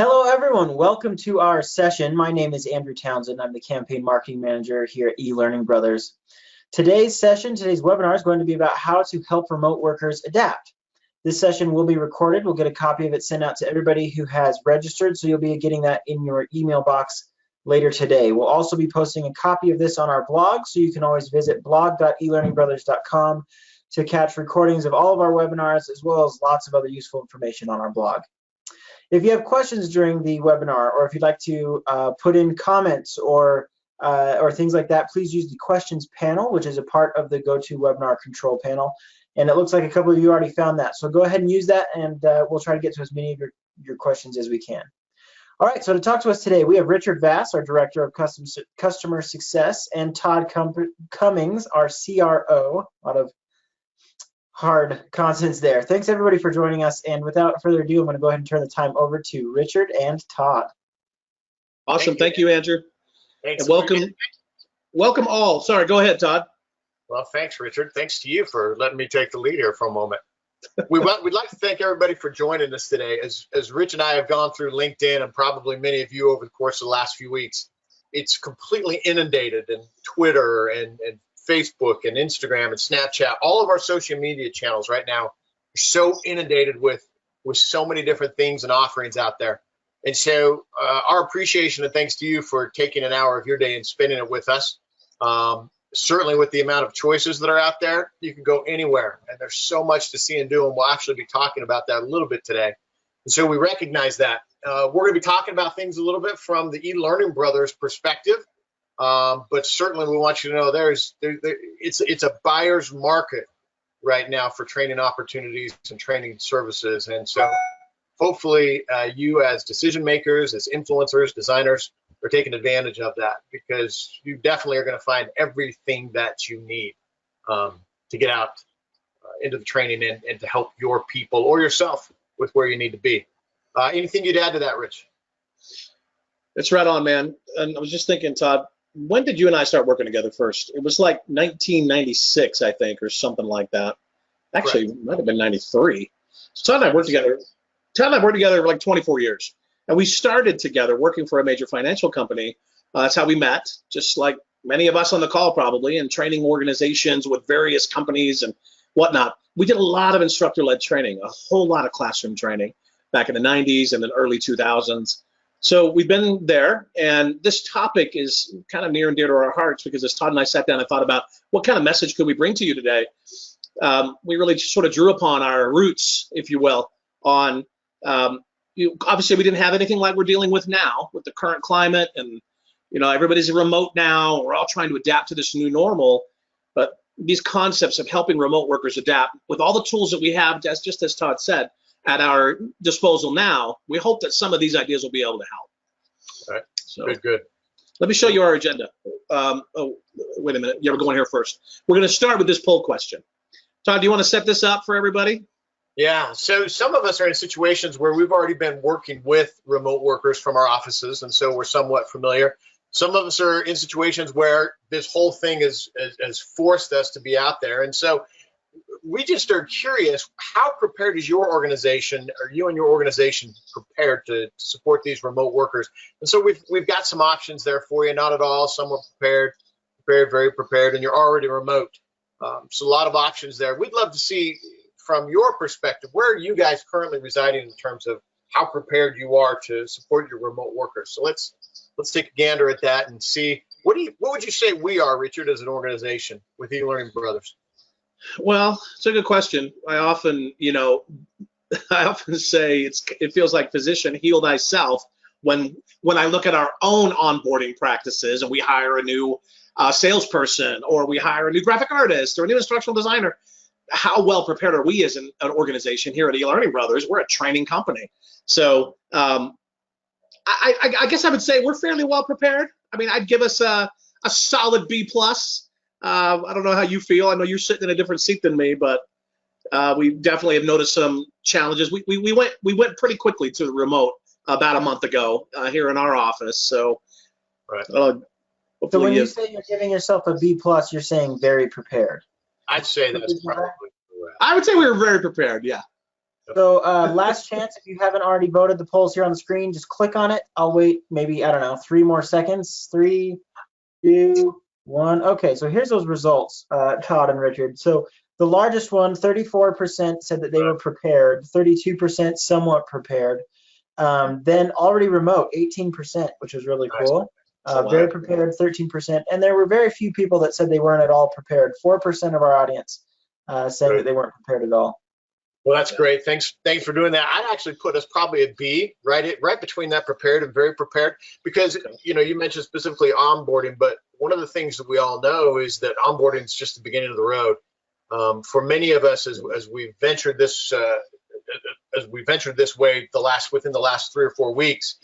Hello everyone, welcome to our session. My name is Andrew Townsend. I'm the campaign marketing manager here at ELearning Brothers. Today's webinar is going to be about how to help remote workers adapt. This session will be recorded. We'll get a copy of it sent out to everybody who has registered, so you'll be getting that in your email box later today. We'll also be posting a copy of this on our blog, so you can always visit blog.elearningbrothers.com to catch recordings of all of our webinars, as well as lots of other useful information on our blog. If you have questions during the webinar, or if you'd like to put in comments or things like that, please use the questions panel, which is a part of the GoToWebinar control panel. And it looks like a couple of you already found that. So go ahead and use that, and we'll try to get to as many of your questions as we can. All right, so to talk to us today, we have Richard Vass, our Director of Customer Success, and Todd Cummings, our CRO. A lot of hard consonants there. Thanks everybody for joining us, and without further ado, I'm going to go ahead and turn the time over to Richard and Todd. Awesome, thank you, Andrew. Thanks. And welcome all. Sorry, go ahead, Todd. Well, thanks, Richard. Thanks to you for letting me take the lead here for a moment. We'd like to thank everybody for joining us today. As Rich and I have gone through LinkedIn, and probably many of you over the course of the last few weeks, it's completely inundated, and Twitter and Facebook and Instagram and Snapchat, all of our social media channels right now are so inundated with so many different things and offerings out there. And so our appreciation and thanks to you for taking an hour of your day and spending it with us. Certainly with the amount of choices that are out there, you can go anywhere, and there's so much to see and do, and we'll actually be talking about that a little bit today. And so we recognize that. We're going to be talking about things a little bit from the ELearning Brothers perspective. But certainly we want you to know it's a buyer's market right now for training opportunities and training services. And so hopefully you as decision makers, as influencers, designers, are taking advantage of that, because you definitely are going to find everything that you need to get out into the training and to help your people or yourself with where you need to be. Anything you'd add to that, Rich? It's right on, man. And I was just thinking, Todd, when did you and I start working together first? It was like 1996, I think, or something like that. Actually, it might have been 93. So Todd and I worked together. Todd and I worked together for like 24 years. And we started together working for a major financial company. That's how we met, just like many of us on the call probably, and training organizations with various companies and whatnot. We did a lot of instructor-led training, a whole lot of classroom training back in the 90s and the early 2000s. So we've been there, and this topic is kind of near and dear to our hearts, because as Todd and I sat down and thought about what kind of message could we bring to you today, we really sort of drew upon our roots, if you will, on obviously we didn't have anything like we're dealing with now with the current climate, and everybody's remote now. We're all trying to adapt to this new normal, but these concepts of helping remote workers adapt with all the tools that we have, just as Todd said, at our disposal now, we hope that some of these ideas will be able to help. All right. So, good. Let me show you our agenda. Oh, wait a minute. You're going here first. We're going to start with this poll question. Todd, do you want to set this up for everybody? Yeah. So some of us are in situations where we've already been working with remote workers from our offices, and so we're somewhat familiar. Some of us are in situations where this whole thing has forced us to be out there, and so we just are curious, how prepared is your organization, or you and your organization prepared to support these remote workers? And so we've got some options there for you. Not at all. Some are prepared, very prepared, and you're already remote. So a lot of options there. We'd love to see from your perspective, where are you guys currently residing in terms of how prepared you are to support your remote workers? So let's take a gander at that and see, what would you say we are, Richard, as an organization with ELearning Brothers? Well, it's a good question. I often say it feels like physician, heal thyself. When I look at our own onboarding practices, and we hire a new salesperson, or we hire a new graphic artist, or a new instructional designer, how well prepared are we as an organization here at ELearning Brothers? We're a training company. So I guess I would say we're fairly well prepared. I mean, I'd give us a solid B+. I don't know how you feel. I know you're sitting in a different seat than me, but we definitely have noticed some challenges. We went pretty quickly to the remote about a month ago here in our office. So, right. So when you say you're giving yourself a B+, you're saying very prepared. I'd say that's probably correct. I would say we were very prepared. Yeah. So last chance, if you haven't already voted, the polls here on the screen, just click on it. I'll wait maybe, I don't know, 3 more seconds. 3, 2, 1. Okay, so here's those results, Todd and Richard. So the largest one, 34% said that they were prepared, 32% somewhat prepared. Then already remote, 18%, which was really cool. Very prepared, 13%. And there were very few people that said they weren't at all prepared. 4% of our audience saying that they weren't prepared at all. Well, that's great. Thanks for doing that. I'd actually put us probably at B, right between that prepared and very prepared, because you mentioned specifically onboarding, but one of the things that we all know is that onboarding is just the beginning of the road. For many of us, as we've ventured this way within the last 3 or 4 weeks,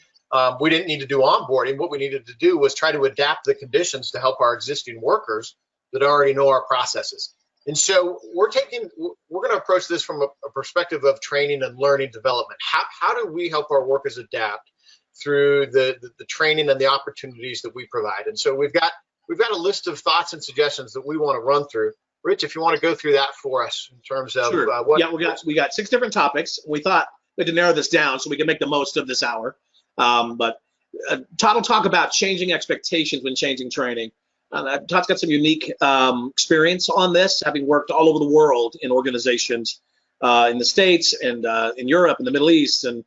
we didn't need to do onboarding. What we needed to do was try to adapt the conditions to help our existing workers that already know our processes. And so we're going to approach this from a perspective of training and learning development. How do we help our workers adapt through the training and the opportunities that we provide? And so we've got a list of thoughts and suggestions that we want to run through. Rich, if you want to go through that for us in terms of what. Yeah, we got 6 different topics. We thought we had to narrow this down so we can make the most of this hour. But Todd will talk about changing expectations when changing training. Todd's got some unique experience on this, having worked all over the world in organizations in the States and in Europe and the Middle East, and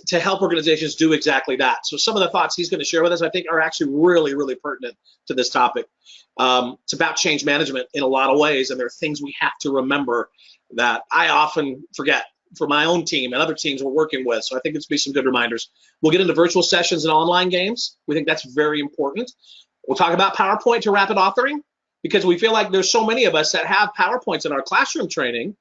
to help organizations do exactly that. So some of the thoughts he's going to share with us, I think, are actually really, really pertinent to this topic. It's about change management in a lot of ways, and there are things we have to remember that I often forget for my own team and other teams we're working with. So I think it's be some good reminders. We'll get into virtual sessions and online games. We think that's very important. We'll talk about PowerPoint to rapid authoring, because we feel like there's so many of us that have PowerPoints in our classroom training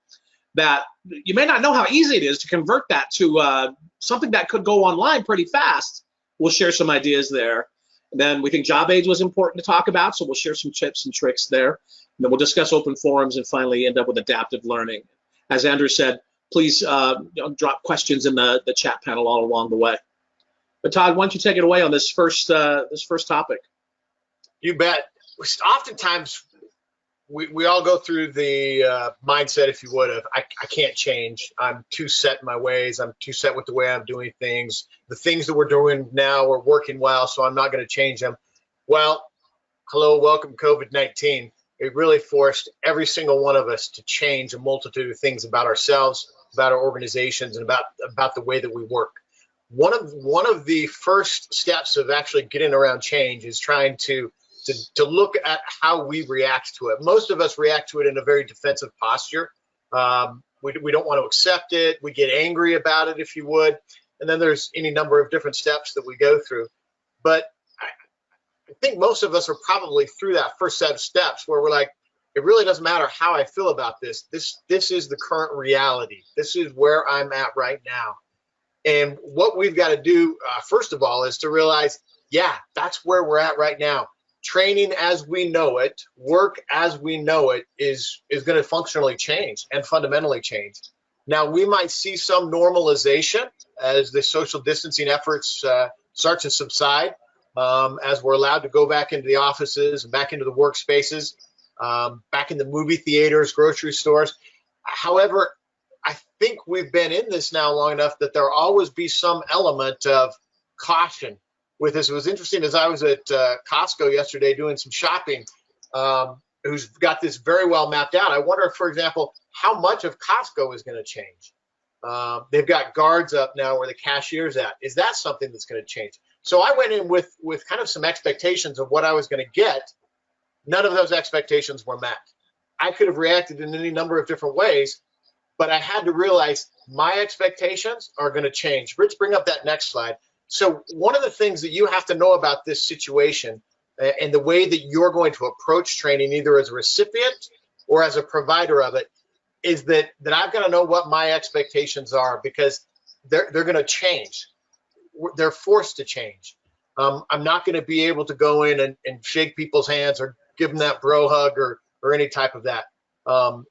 that you may not know how easy it is to convert that to something that could go online pretty fast. We'll share some ideas there. And then we think job aids was important to talk about, so we'll share some tips and tricks there. And then we'll discuss open forums and finally end up with adaptive learning. As Andrew said, please drop questions in the chat panel all along the way. But Todd, why don't you take it away on this first topic? You bet. Oftentimes, we all go through the mindset, if you would, of I can't change. I'm too set in my ways. I'm too set with the way I'm doing things. The things that we're doing now are working well, so I'm not going to change them. Well, hello, welcome COVID-19. It really forced every single one of us to change a multitude of things about ourselves, about our organizations, and about the way that we work. One of the first steps of actually getting around change is trying to look at how we react to it. Most of us react to it in a very defensive posture. We don't want to accept it. We get angry about it, if you would. And then there's any number of different steps that we go through. But I think most of us are probably through that first set of steps where we're like, it really doesn't matter how I feel about this. This is the current reality. This is where I'm at right now. And what we've got to do, first of all, is to realize, yeah, that's where we're at right now. Training as we know it, work as we know it is going to functionally change and fundamentally change. Now, we might see some normalization as the social distancing efforts start to subside, as we're allowed to go back into the offices and back into the workspaces, back in the movie theaters, grocery stores. However, I think we've been in this now long enough that there'll always be some element of caution with this. It was interesting, as I was at Costco yesterday doing some shopping, who's got this very well mapped out. I wonder, for example, how much of Costco is going to change. They've got guards up now where the cashier's at. Is that something that's going to change? So I went in with kind of some expectations of what I was going to get. None of those expectations were met. I could have reacted in any number of different ways, but I had to realize my expectations are going to change. Rich, bring up that next slide. So one of the things that you have to know about this situation and the way that you're going to approach training, either as a recipient or as a provider of it, is that I've got to know what my expectations are, because they're going to change. They're forced to change. I'm not going to be able to go in and shake people's hands or give them that bro hug or any type of that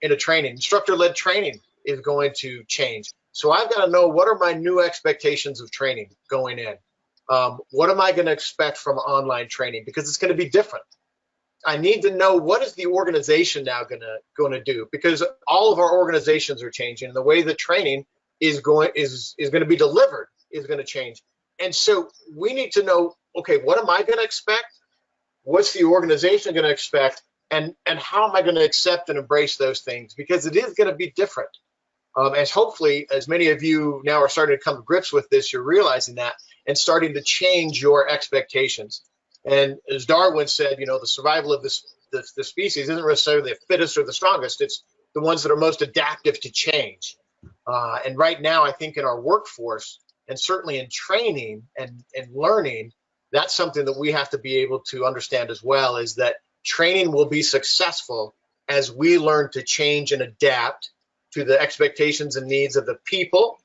in a training. Instructor-led training is going to change. So I've got to know, what are my new expectations of training going in? What am I going to expect from online training? Because it's going to be different. I need to know what is the organization now gonna do, because all of our organizations are changing, and the way the training is going to be delivered is going to change. And so we need to know, okay, what am I going to expect? What's the organization going to expect? And how am I going to accept and embrace those things? Because it is going to be different. As hopefully, as many of you now are starting to come to grips with this, you're realizing that and starting to change your expectations. And as Darwin said, you know, the survival of the species isn't necessarily the fittest or the strongest. It's the ones that are most adaptive to change. And right now, I think in our workforce, and certainly in training and learning, that's something that we have to be able to understand as well, is that training will be successful as we learn to change and adapt to the expectations and needs of the people,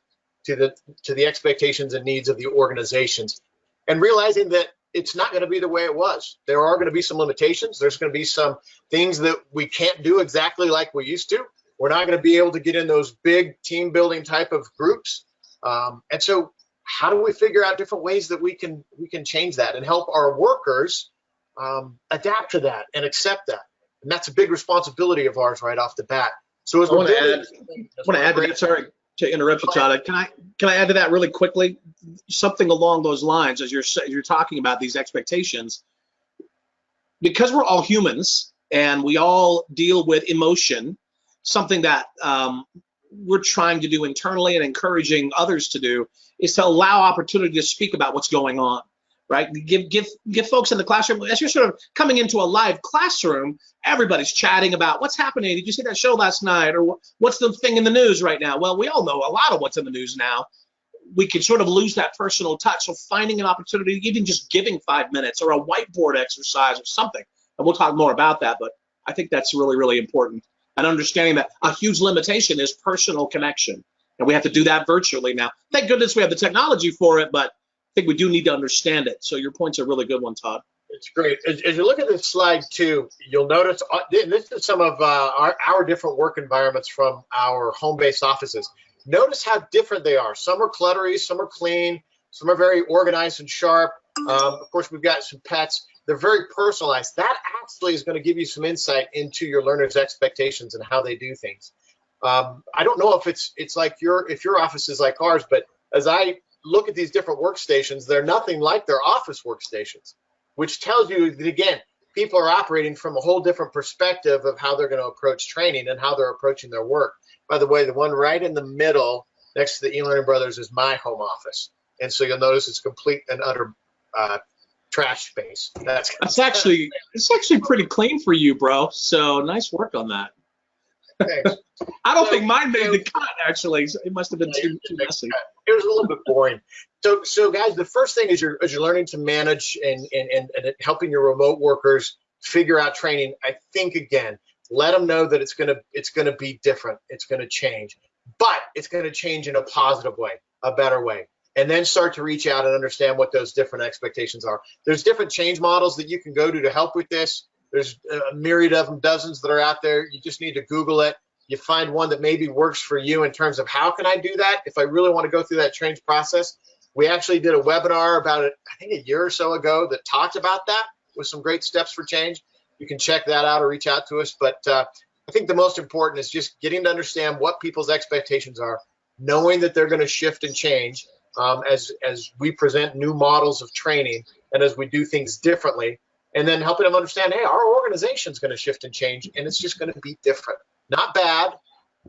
to the expectations and needs of the organizations, and realizing that it's not going to be the way it was. There are going to be some limitations. There's going to be some things that we can't do exactly like we used to. We're not going to be able to get in those big team building type of groups. And so how do we figure out different ways that we can change that and help our workers adapt to that and accept that? And that's a big responsibility of ours right off the bat. So as I want to add to that, sorry to interrupt you, Todd. Can I add to that really quickly? Something along those lines, as you're talking about these expectations, because we're all humans and we all deal with emotion, something that we're trying to do internally and encouraging others to do is to allow opportunity to speak about what's going on, right? Give folks in the classroom, as you're sort of coming into a live classroom, everybody's chatting about what's happening. Did you see that show last night? Or what's the thing in the news right now? Well, we all know a lot of what's in the news now. We can sort of lose that personal touch. So finding an opportunity, even just giving 5 minutes or a whiteboard exercise or something, and we'll talk more about that, but I think that's really, really important. And understanding that a huge limitation is personal connection. And we have to do that virtually now. Thank goodness we have the technology for it, but I think we do need to understand it. So your point's a really good one, Todd. It's great. As you look at this slide too, you'll notice this is some of our different work environments from our home-based offices. Notice how different they are. Some are cluttery, some are clean, some are very organized and sharp. Of course, we've got some pets. They're very personalized. That actually is going to give you some insight into your learners' expectations and how they do things. I don't know if it's like if your office is like ours, but as I look at these different workstations, they're nothing like their office workstations, which tells you that, again, people are operating from a whole different perspective of how they're going to approach training and how they're approaching their work. By the way, the one right in the middle next to the ELearning Brothers is my home office. And so you'll notice it's complete and utter trash space. It's actually pretty clean for you, bro. So nice work on that. Thanks. I don't think mine made the cut, actually. It must have been too messy. It was a little bit boring. So guys, the first thing is you're learning to manage and helping your remote workers figure out training. I think, again, let them know that it's gonna be different. It's gonna change, but it's gonna change in a positive way, a better way. And then start to reach out and understand what those different expectations are. There's different change models that you can go to help with this. There's a myriad of them, dozens that are out there. You just need to Google it. You find one that maybe works for you in terms of how can I do that if I really want to go through that change process. We actually did a webinar about it, I think a year or so ago, that talked about that with some great steps for change. You can check that out or reach out to us. But I think the most important is just getting to understand what people's expectations are, knowing that they're going to shift and change as we present new models of training and as we do things differently. And then helping them understand, hey, our organization's going to shift and change, and it's just going to be different. Not bad,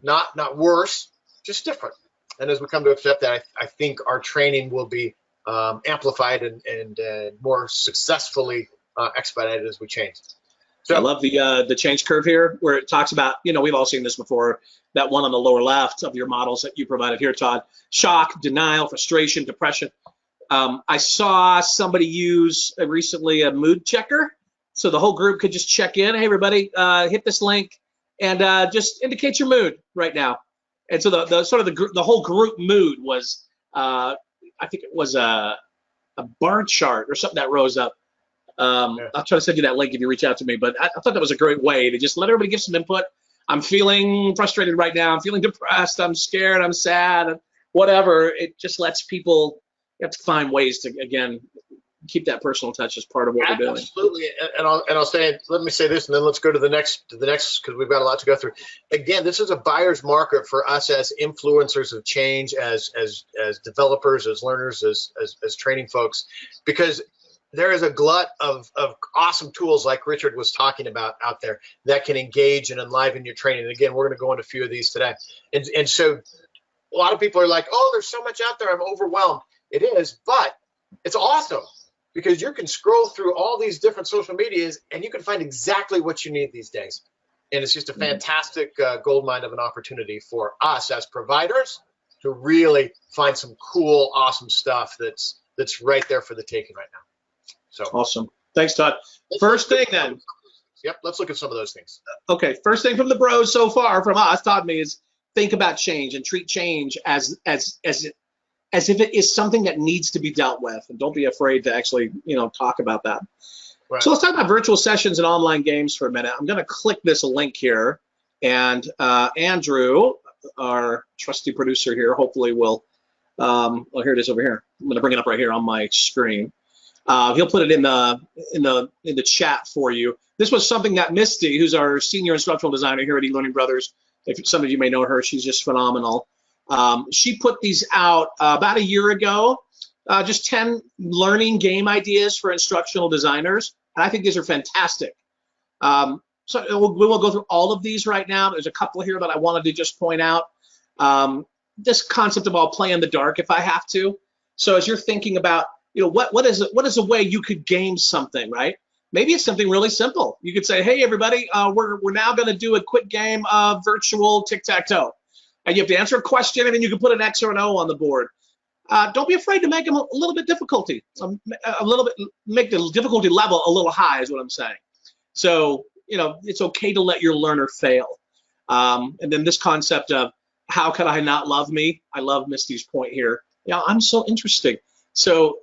not worse, just different. And as we come to accept that, I think our training will be amplified and more successfully expedited as we change. So I love the change curve here, where it talks about, we've all seen this before, that one on the lower left of your models that you provided here, Todd. Shock, denial, frustration, depression. I saw somebody use recently a mood checker, so the whole group could just check in. Hey, everybody, hit this link and just indicate your mood right now. And so the whole group mood was, I think it was a bar chart or something that rose up. I'll try to send you that link if you reach out to me. But I thought that was a great way to just let everybody give some input. I'm feeling frustrated right now. I'm feeling depressed. I'm scared. I'm sad. Whatever. It just lets people. You have to find ways to, again, keep that personal touch as part of what we're doing. Absolutely, and I'll say, let me say this, and then let's go to the next because we've got a lot to go through. Again, this is a buyer's market for us as influencers of change, as developers, as learners, as training folks, because there is a glut of awesome tools like Richard was talking about out there that can engage and enliven your training. And again, we're going to go into a few of these today. And so a lot of people are like, oh, there's so much out there, I'm overwhelmed. It is, but it's awesome because you can scroll through all these different social medias and you can find exactly what you need these days. And it's just a fantastic goldmine of an opportunity for us as providers to really find some cool, awesome stuff that's right there for the taking right now. So awesome. Thanks, Todd. First thing then. Yep, let's look at some of those things. Okay, first thing from the bros so far, from us, Todd and me, is think about change and treat change as if it is something that needs to be dealt with, and don't be afraid to actually talk about that. Right. So let's talk about virtual sessions and online games for a minute. I'm going to click this link here, and Andrew, our trusty producer here, hopefully will. Well, here it is over here. I'm going to bring it up right here on my screen. He'll put it in the chat for you. This was something that Misty, who's our senior instructional designer here at ELearning Brothers, if some of you may know her, she's just phenomenal. She put these out about a year ago, just 10 learning game ideas for instructional designers, and I think these are fantastic. So we won't go through all of these right now. There's a couple here that I wanted to just point out. This concept of I'll play in the dark if I have to. So as you're thinking about, what is a way you could game something, right? Maybe it's something really simple. You could say, hey, everybody, we're now going to do a quick game of virtual tic-tac-toe. And you have to answer a question, and then you can put an X or an O on the board. Don't be afraid to make them a little bit difficulty, make the difficulty level a little high is what I'm saying. So, it's okay to let your learner fail. And then this concept of how can I not love me? I love Misty's point here. I'm so interesting. So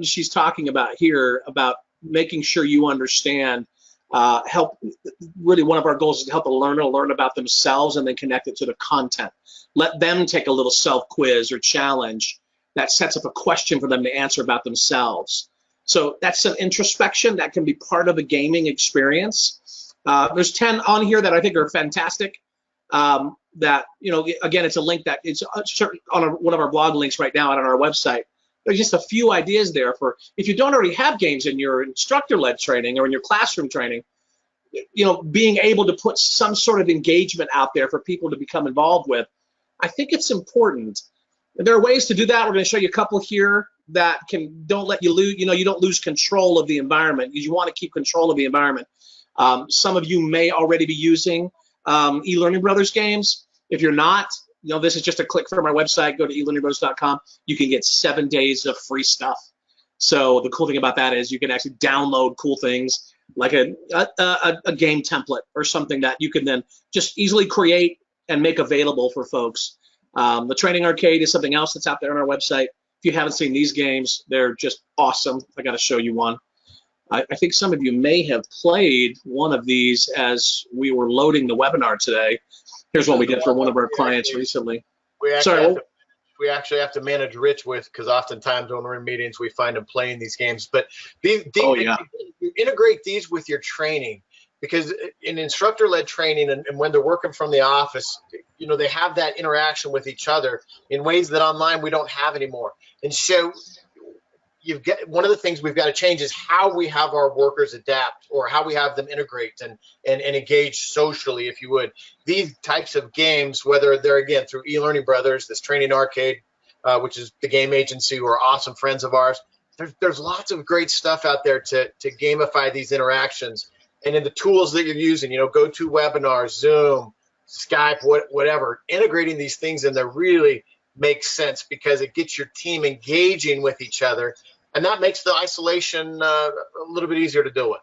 she's talking about here about making sure you understand, really one of our goals is to help a learner learn about themselves and then connect it to the content. Let them take a little self-quiz or challenge that sets up a question for them to answer about themselves. So that's an introspection that can be part of a gaming experience. There's 10 on here that I think are fantastic. That, again, it's a link that it's on one of our blog links right now and on our website. There's just a few ideas there for if you don't already have games in your instructor-led training or in your classroom training, being able to put some sort of engagement out there for people to become involved with. I think it's important. And there are ways to do that. We're going to show you a couple here that don't let you lose, you don't lose control of the environment. You want to keep control of the environment. Some of you may already be using ELearning Brothers games. If you're not, this is just a click from our website. Go to elearningbrothers.com. You can get 7 days of free stuff. So the cool thing about that is you can actually download cool things like a game template or something that you can then just easily create and make available for folks. The Training Arcade is something else that's out there on our website. If you haven't seen these games, they're just awesome. I got to show you one. I think some of you may have played one of these as we were loading the webinar today. Here's what we did for one of our clients recently. We actually have to manage Rich because oftentimes when we're in meetings, we find him playing these games. But you integrate these with your training, because in instructor-led training and when they're working from the office, they have that interaction with each other in ways that online we don't have anymore. And so one of the things we've got to change is how we have our workers adapt, or how we have them integrate and engage socially, if you would. These types of games, whether they're, again, through ELearning Brothers, this Training Arcade, which is the game agency who are awesome friends of ours, there's lots of great stuff out there to gamify these interactions. And in the tools that you're using, GoToWebinar, Zoom, Skype, whatever, integrating these things in there really makes sense because it gets your team engaging with each other, and that makes the isolation a little bit easier to deal with.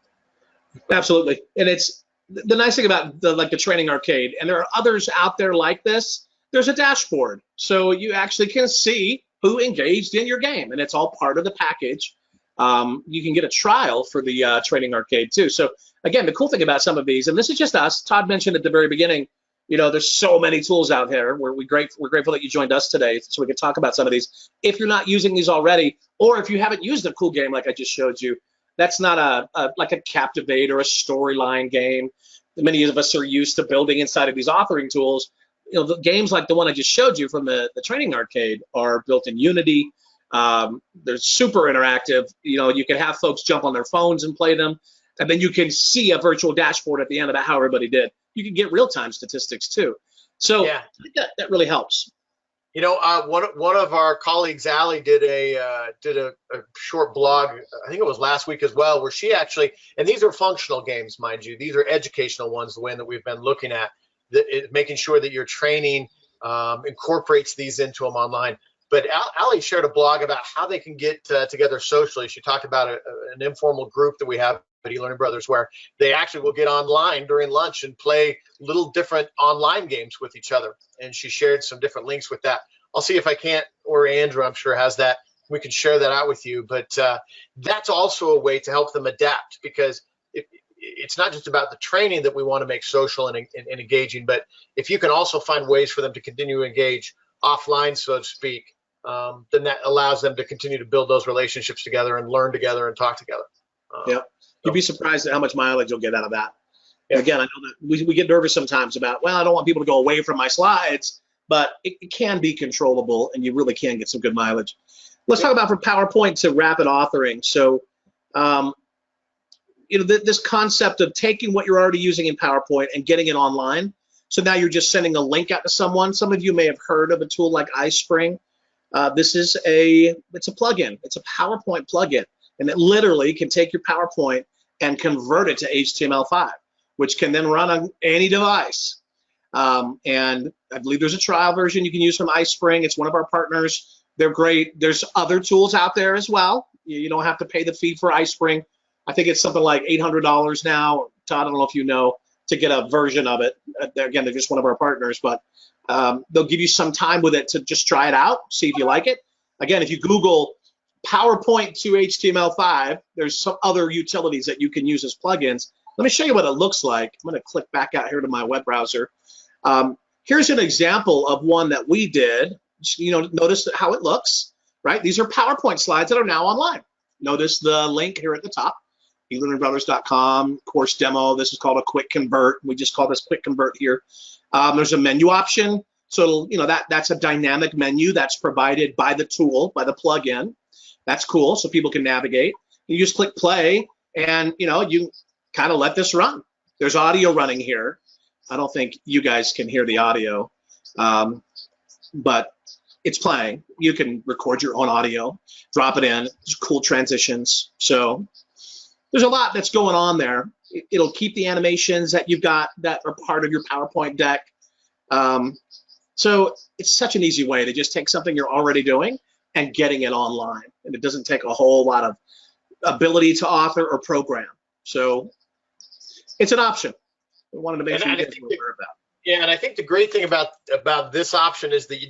Absolutely. And it's the nice thing about the Training Arcade, and there are others out there like this, there's a dashboard. So you actually can see who engaged in your game, and it's all part of the package. You can get a trial for the Training Arcade too. So again, the cool thing about some of these, and this is just us, Todd mentioned at the very beginning, You know, there's so many tools out there. We're grateful that you joined us today so we can talk about some of these. If you're not using these already, or if you haven't used a cool game like I just showed you, that's not like a Captivate or a storyline game. Many of us are used to building inside of these authoring tools. You know, the games like the one I just showed you from the training arcade are built in Unity. They're super interactive. You know, you can have folks jump on their phones and play them, and then you can see a virtual dashboard at the end about how everybody did. You can get real-time statistics too. So yeah, I think that really helps. You know, one of our colleagues, Allie, did a short blog. I think it was last week as well, where she actually, and these are functional games, mind you. These are educational ones, the way that we've been looking at, making sure that your training incorporates these into them online. But Allie shared a blog about how they can get together socially. She talked about an informal group that we have at ELearning Brothers, where they actually will get online during lunch and play little different online games with each other. And she shared some different links with that. I'll see if I can't, or Andrew, I'm sure, has that. We can share that out with you. But that's also a way to help them adapt, because it's not just about the training that we want to make social and engaging, but if you can also find ways for them to continue to engage offline, so to speak, then that allows them to continue to build those relationships together and learn together and talk together. Yeah. You'd be surprised at how much mileage you'll get out of that. Yeah. Again, I know that we get nervous sometimes about, well, I don't want people to go away from my slides, but it can be controllable, and you really can get some good mileage. Let's talk about from PowerPoint to rapid authoring. So, you know, this concept of taking what you're already using in PowerPoint and getting it online. So now you're just sending a link out to someone. Some of you may have heard of a tool like iSpring. It's a plugin. It's a PowerPoint plugin, and it literally can take your PowerPoint and convert it to HTML5, which can then run on any device. And I believe there's a trial version you can use from iSpring. It's one of our partners. They're great. There's other tools out there as well. You don't have to pay the fee for iSpring. I think it's something like $800 now. Todd, I don't know if you know, to get a version of it. Again, they're just one of our partners, but they'll give you some time with it to just try it out, see if you like it. Again, if you Google PowerPoint to HTML5, there's some other utilities that you can use as plugins. Let me show you what it looks like. I'm going to click back out here to my web browser. Here's an example of one that we did. You know, notice how it looks, right? These are PowerPoint slides that are now online. Notice the link here at the top, ELearningBrothers.com, course demo. This is called a quick convert. We just call this quick convert here. There's a menu option. So, you know, that's a dynamic menu that's provided by the tool, by the plugin. That's cool, so people can navigate. You just click play, and, you know, you kind of let this run. There's audio running here. I don't think you guys can hear the audio, but it's playing. You can record your own audio, drop it in. There's cool transitions. So there's a lot that's going on there. It'll keep the animations that you've got that are part of your PowerPoint deck. So it's such an easy way to just take something you're already doing and getting it online. And it doesn't take a whole lot of ability to author or program. So it's an option. We wanted to make sure you guys were aware of that. Yeah, and I think the great thing about this option is that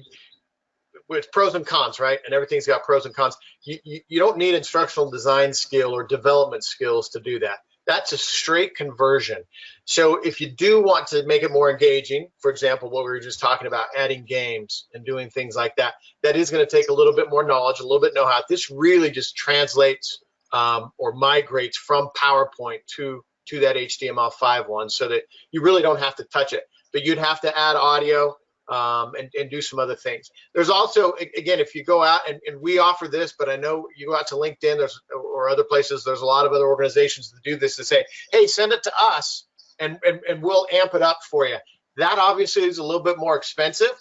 with pros and cons, right? And everything's got pros and cons. You don't need instructional design skill or development skills to do that. That's a straight conversion. So if you do want to make it more engaging, for example, what we were just talking about, adding games and doing things like that, that is going to take a little bit more knowledge, a little bit know-how. This really just translates or migrates from PowerPoint to that HTML5 one, so that you really don't have to touch it. But you'd have to add audio and do some other things. There's also, again, if you go out, and we offer this, but I know you go out to LinkedIn or other places, there's a lot of other organizations that do this, to say, hey, send it to us and we'll amp it up for you. That obviously is a little bit more expensive.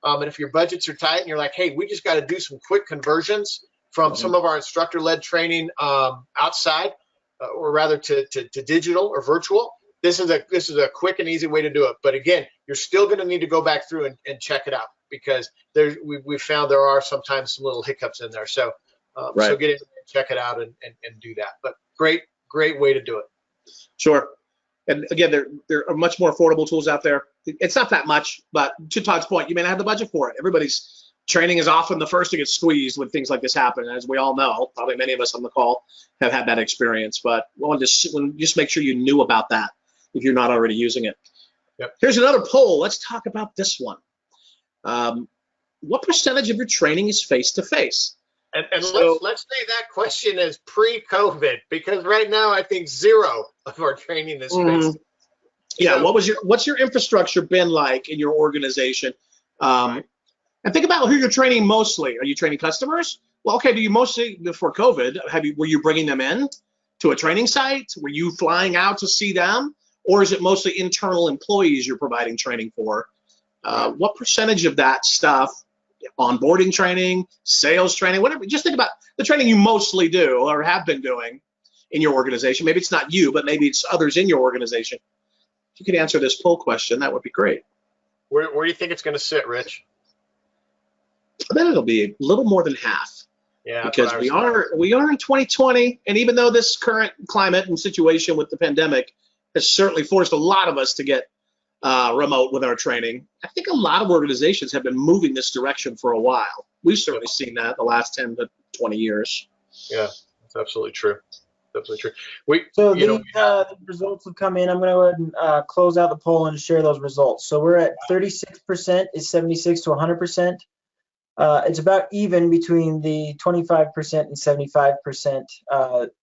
And if your budgets are tight and you're like, hey, we just got to do some quick conversions from some of our instructor-led training outside, or rather to digital or virtual, this is a quick and easy way to do it. But again, you're still going to need to go back through and check it out, because we found there are sometimes some little hiccups in there. So so get in and check it out and do that. But great way to do it. Sure. And again, there are much more affordable tools out there. It's not that much, but to Todd's point, you may not have the budget for it. Everybody's training is often the first to get squeezed when things like this happen. As we all know, probably many of us on the call have had that experience, but we'll just make sure you knew about that if you're not already using it. Yep. Here's another poll. Let's talk about this one. What percentage of your training is face-to-face? And So- let's say that question is pre-COVID, because right now I think 0 of our training is face. Yeah, So- what's your infrastructure been like in your organization? And think about who you're training mostly. Are you training customers? Well, okay, do you mostly, before COVID, were you bringing them in to a training site? Were you flying out to see them? Or is it mostly internal employees you're providing training for? What percentage of that stuff, onboarding training, sales training, whatever, just think about the training you mostly do or have been doing in your organization. Maybe it's not you, but maybe it's others in your organization. If you could answer this poll question, that would be great. Where do you think it's going to sit, Rich? I bet it'll be a little more than half. Yeah, Because we are in 2020, and even though this current climate and situation with the pandemic has certainly forced a lot of us to get remote with our training, I think a lot of organizations have been moving this direction for a while. We've certainly seen that the last 10 to 20 years. Yeah, that's absolutely true. Absolutely true. The results have come in. I'm going to go ahead and close out the poll and share those results. So we're at 36% is 76 to 100%. It's about even between the 25% and 75%,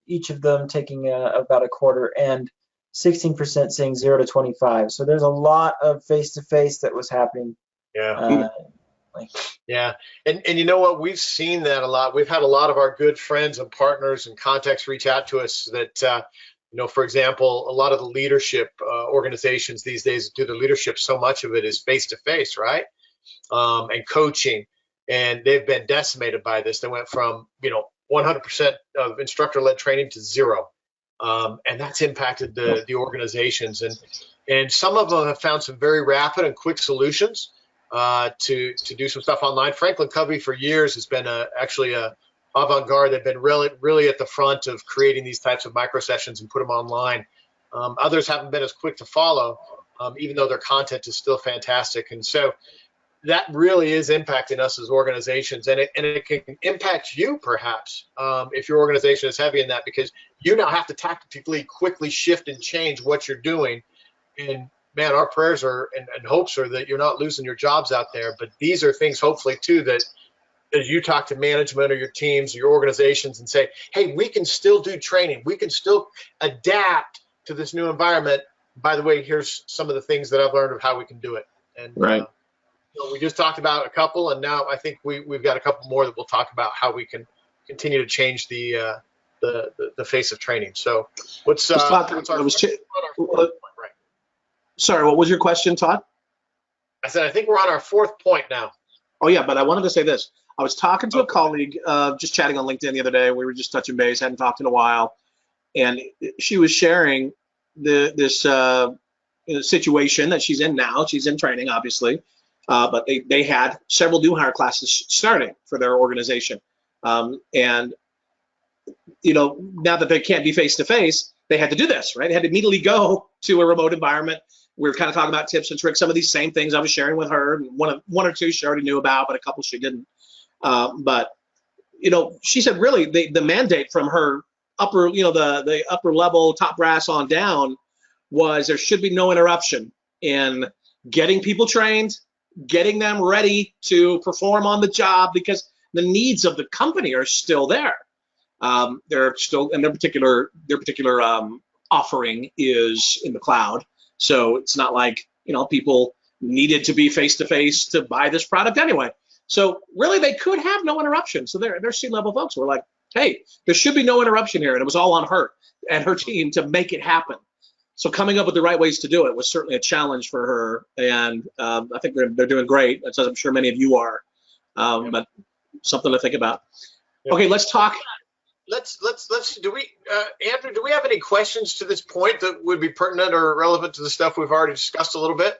each of them taking about a quarter, and 16% saying 0 to 25. So there's a lot of face-to-face that was happening. Yeah. Yeah. And you know what? We've seen that a lot. We've had a lot of our good friends and partners and contacts reach out to us that, for example, a lot of the leadership organizations these days do the leadership, so much of it is face-to-face, right? And coaching. And they've been decimated by this. They went from, 100% of instructor-led training to 0. And that's impacted the organizations. And some of them have found some very rapid and quick solutions to do some stuff online. Franklin Covey for years has been actually a avant-garde. They've been really at the front of creating these types of micro sessions and put them online. Others haven't been as quick to follow, even though their content is still fantastic. And so that really is impacting us as organizations, and it can impact you perhaps if your organization is heavy in that, because you now have to tactically quickly shift and change what you're doing. And man, our prayers are and hopes are that you're not losing your jobs out there. But these are things hopefully too that as you talk to management or your teams or your organizations and say, hey, we can still do training, we can still adapt to this new environment. By the way, here's some of the things that I've learned of how we can do it. And right. We just talked about a couple, and now I think we've got a couple more that we'll talk about how we can continue to change the face of training. So what's our fourth point, right? Sorry, what was your question, Todd? I said I think we're on our 4th point now. Oh yeah, but I wanted to say this. I was talking to a colleague, just chatting on LinkedIn the other day. We were just touching base, hadn't talked in a while, and she was sharing this situation that she's in now. She's in training, obviously. But they had several new hire classes starting for their organization. And, now that they can't be face-to-face, they had to do this, right? They had to immediately go to a remote environment. We were kind of talking about tips and tricks, some of these same things I was sharing with her. One or two she already knew about, but a couple she didn't. But she said really the mandate from her upper, the upper level, top brass on down was there should be no interruption in getting people trained, getting them ready to perform on the job, because the needs of the company are still there. They're still, and their particular offering is in the cloud. So it's not like, people needed to be face-to-face to buy this product anyway. So really they could have no interruption. So their C-level folks were like, hey, there should be no interruption here. And it was all on her and her team to make it happen. So coming up with the right ways to do it was certainly a challenge for her, and I think they're doing great, as I'm sure many of you are, but something to think about. Yep. Okay, let's talk. Andrew, do we have any questions to this point that would be pertinent or relevant to the stuff we've already discussed a little bit?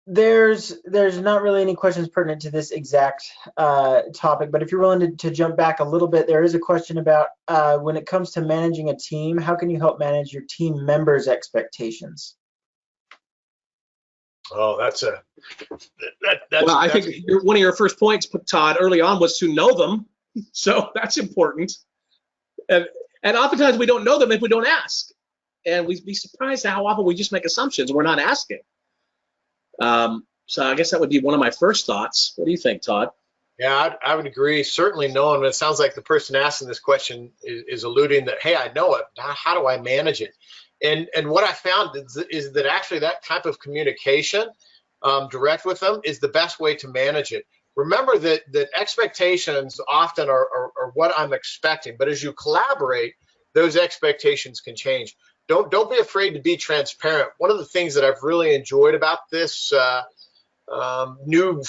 There's not really any questions pertinent to this exact topic, but if you're willing to jump back a little bit, there is a question about when it comes to managing a team, how can you help manage your team members' expectations? Oh, that's well, I think one of your first points, Todd, early on was to know them. So that's important. And And oftentimes we don't know them if we don't ask. And we'd be surprised at how often we just make assumptions. We're not asking. So I guess that would be one of my first thoughts. What do you think, Todd? Yeah, I would agree. Certainly knowing, but it sounds like the person asking this question is alluding that, hey, I know it. Now, how do I manage it? And what I found is that actually that type of communication direct with them is the best way to manage it. Remember that expectations often are what I'm expecting, but as you collaborate, those expectations can change. Don't be afraid to be transparent. One of the things that I've really enjoyed about this new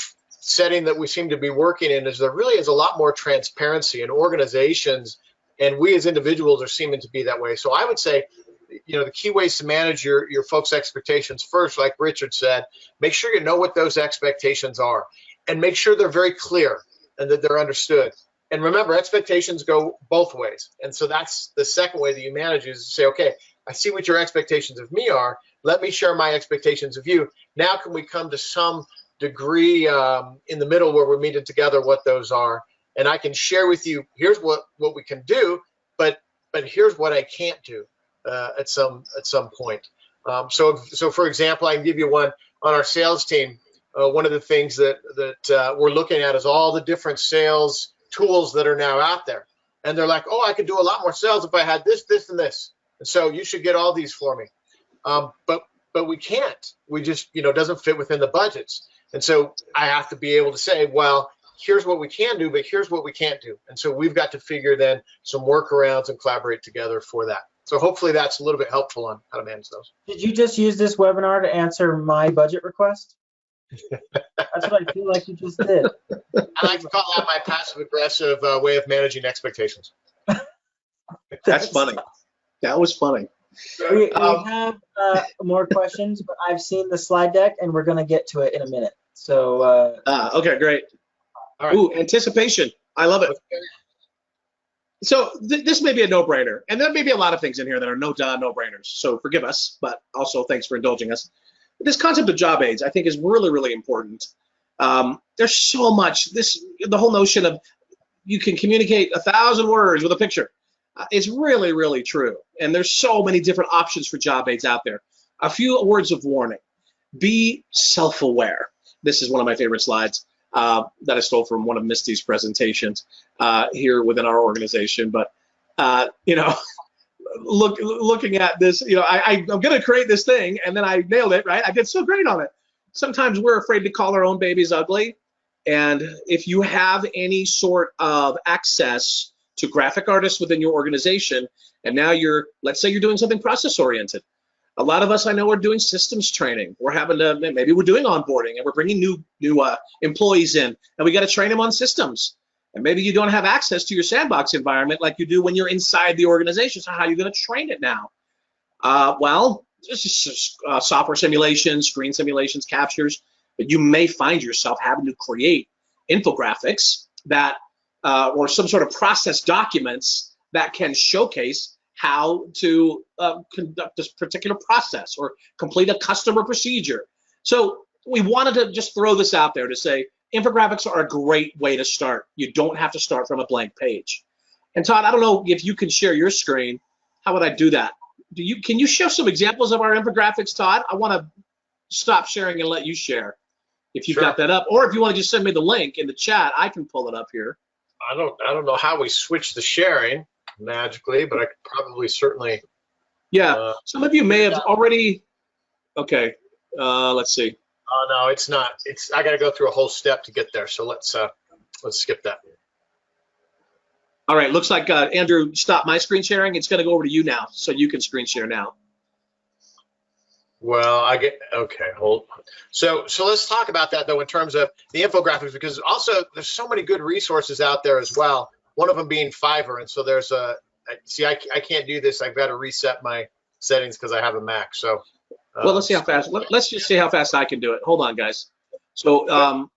setting that we seem to be working in is there really is a lot more transparency in organizations, and we as individuals are seeming to be that way. So I would say, the key ways to manage your folks' expectations first, like Richard said, make sure you know what those expectations are, and make sure they're very clear and that they're understood. And remember, expectations go both ways. And so that's the second way that you manage is to say, okay, I see what your expectations of me are. Let me share my expectations of you. Now can we come to some degree in the middle where we're meeting together what those are, and I can share with you, here's what we can do, but here's what I can't do at some point. So for example, I can give you one on our sales team. One of the things that we're looking at is all the different sales tools that are now out there, and they're like, oh, I could do a lot more sales if I had this, and this, and so you should get all these for me. But we can't. We just, it doesn't fit within the budgets. And so I have to be able to say, well, here's what we can do, but here's what we can't do. And so we've got to figure then some workarounds and collaborate together for that. So hopefully that's a little bit helpful on how to manage those. Did you just use this webinar to answer my budget request? That's what I feel like you just did. I like to call that my passive-aggressive way of managing expectations. That's funny. That was funny. We have more questions, but I've seen the slide deck, and we're going to get to it in a minute. So. Okay, great. All right. Ooh, anticipation. I love it. So this may be a no-brainer, and there may be a lot of things in here that are no-brainers. So forgive us, but also thanks for indulging us. This concept of job aids, I think, is really, really important. There's so much. The whole notion of you can communicate 1,000 words with a picture. It's really, really true. And there's so many different options for job aids out there. A few words of warning. Be self-aware. This is one of my favorite slides that I stole from one of Misty's presentations here within our organization. But, looking at this, I'm going to create this thing, and then I nailed it, right? I did so great on it. Sometimes we're afraid to call our own babies ugly. And if you have any sort of access to graphic artists within your organization, and now let's say you're doing something process oriented. A lot of us I know are doing systems training. Maybe we're doing onboarding and we're bringing new employees in, and we got to train them on systems. And maybe you don't have access to your sandbox environment like you do when you're inside the organization. So how are you going to train it now? Well, this is software simulations, screen simulations, captures, but you may find yourself having to create infographics that or some sort of process documents that can showcase how to conduct this particular process or complete a customer procedure. So we wanted to just throw this out there to say infographics are a great way to start. You don't have to start from a blank page. And Todd, I don't know if you can share your screen. How would I do that? Can you share some examples of our infographics, Todd? I want to stop sharing and let you share if you've got that up. Or if you want to just send me the link in the chat, I can pull it up here. I don't know how we switch the sharing magically, but I could probably certainly. Yeah, some of you may have already. Okay, let's see. Oh no, it's not. I got to go through a whole step to get there. So let's skip that. All right, looks like Andrew stopped my screen sharing. It's going to go over to you now, so you can screen share now. Well, okay, hold. So let's talk about that though in terms of the infographics, because also there's so many good resources out there as well. One of them being Fiverr, and so there's I can't do this. I've got to reset my settings because I have a Mac. So well, let's see how fast. Let's just see how fast I can do it. Hold on, guys. So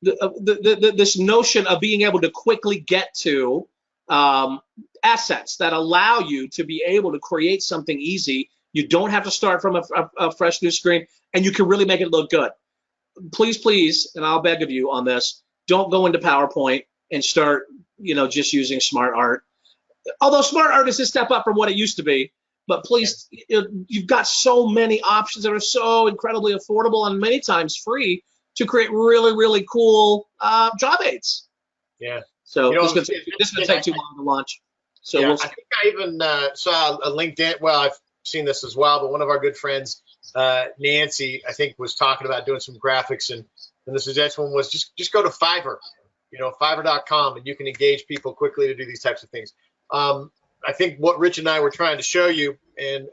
this notion of being able to quickly get to assets that allow you to be able to create something easy. You don't have to start from a fresh new screen, and you can really make it look good. Please, and I'll beg of you on this, don't go into PowerPoint and start, just using smart art. although SmartArt is a step up from what it used to be, but please, you've got so many options that are so incredibly affordable and many times free to create really, really cool job aids. Yeah. So this is going to take too long to launch. So yeah, I think I even saw a LinkedIn. Well, I've seen this as well, but one of our good friends, Nancy, I think, was talking about doing some graphics, and the suggestion was just go to Fiverr, Fiverr.com, and you can engage people quickly to do these types of things. I think what Rich and I were trying to show you, and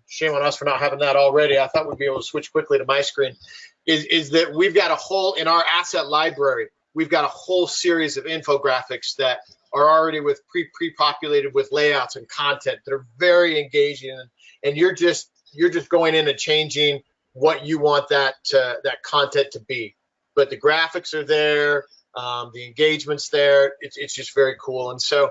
shame on us for not having that already, I thought we'd be able to switch quickly to my screen, is that we've got a whole, in our asset library, we've got a whole series of infographics that are already with pre-populated with layouts and content that are very engaging, and you're just going in and changing what you want that content to be. But the graphics are there, the engagement's there. It's just very cool. And so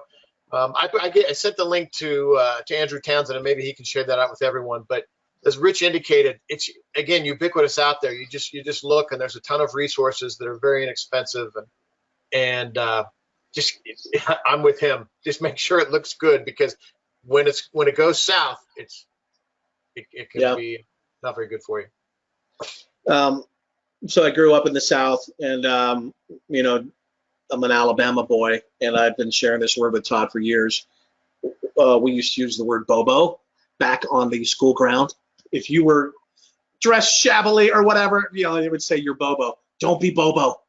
I sent the link to Andrew Townsend, and maybe he can share that out with everyone. But as Rich indicated, it's again ubiquitous out there. You just look, and there's a ton of resources that are very inexpensive, and I'm with him. Just make sure it looks good, because when it goes south, it can be not very good for you. So I grew up in the South, and I'm an Alabama boy, and I've been sharing this word with Todd for years. We used to use the word bobo back on the school ground. If you were dressed shabbily or whatever, they would say you're bobo. Don't be bobo.